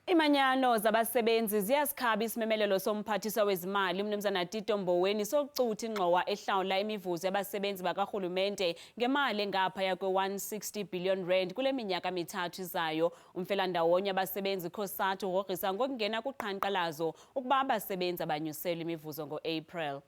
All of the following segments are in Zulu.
Iimanyano zabasebenzi ziyasikhaba isimemelelo somphathiswa wezimali umnumzana Tito Mboweni sokucutha ingxowa ehlawula imivuzo yabasebenzi bakarhulumente ngemali engaphaya kwe-160 billion rand kule minyaka mithathu izayo. Umfelandawonye abasebenzi ICosatu ugrogrisa ngokungena kuqhankqalazo ukuba abasebenzi abanyuselwe imivuzo ngo-April.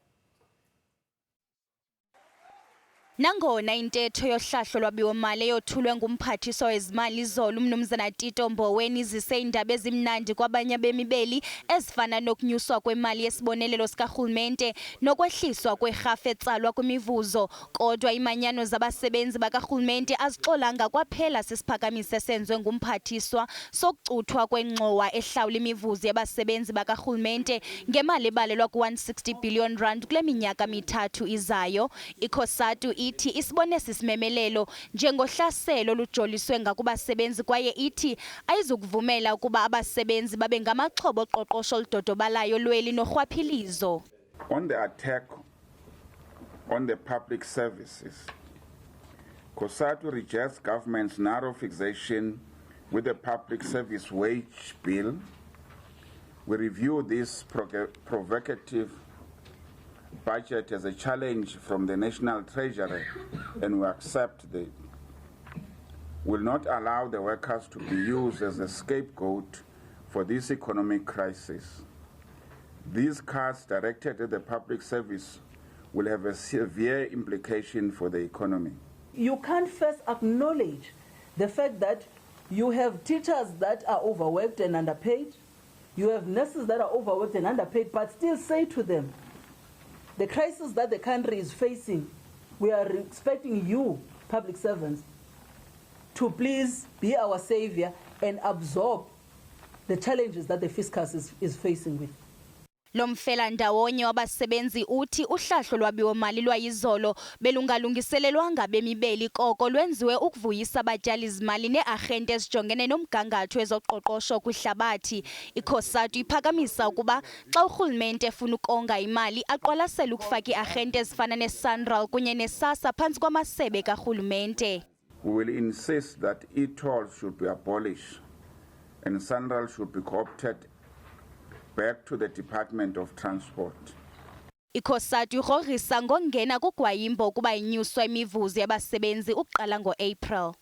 Nangona intetho yohlahlo lwabiwo-mali eyothulwe ngumphathiswa wezimali izolo umnumzana Tito Mboweni izise iindaba ezimnandi kwabanye abemibeli ezifana nokunyuswa kwemali yesibonelelo sikarhulumente nokwehliswa kwerhafu etsalwa kwimivuzo, kodwa iimanyano zabasebenzi bakarhulumente azixolanga kwaphela sisiphakamiso esenziwe ngumphathiswa sokucuthwa kwengxowa ehlawula imivuzo yabasebenzi bakarhulumente ngemali ebalelwa ku-160 billion rand kule minyaka mithathu izayo. ICosatu ithi isibone sisimemelelo njengohlaselo lujoliswe ngakubasebenzi kwaye ithi ayizukuvumela ukuba abasebenzi babe ngamaxhobo oqoqosho oludodobalayo lweli norhwaphilizo. On the attack on the public services, ICosatu rejects government's narrow fixation with the public service wage bill. We review this provocative budget as a challenge from the National Treasury, and we accept will not allow the workers to be used as a scapegoat for this economic crisis. These cuts directed at the public service will have a severe implication for the economy. You can't first acknowledge the fact that you have teachers that are overworked and underpaid, you have nurses that are overworked and underpaid, but still say to them, the crisis that the country is facing, we are expecting you, public servants, to please be our savior and absorb the challenges that the fiscus is facing with. Lo Umfelandawonye wabasebenzi uthi uhlahlo lwabiwo-mali lwayizolo belungalungiselelwanga bemibeli koko lwenziwe ukuvuyisa abatyali-zimali nee-arhente ezijongene nomgangatho wezoqoqosho kwihlabathi. ICosatu iphakamisa ukuba xa urhulumente efuna ukonga imali aqwalasele ukufaka ii-arhente ezifana ne-SANRAL kunye ne-SASSA phantsi kwamasebe karhulumente. We will insist that e-tolls should be abolished and SANRAL should be co-opted back to the Department of Transport. ICosatu igrogrisa ngokungena kugwayimbo ukuba inyuswa imivuzo yabasebenzi ukuqala ngo-April.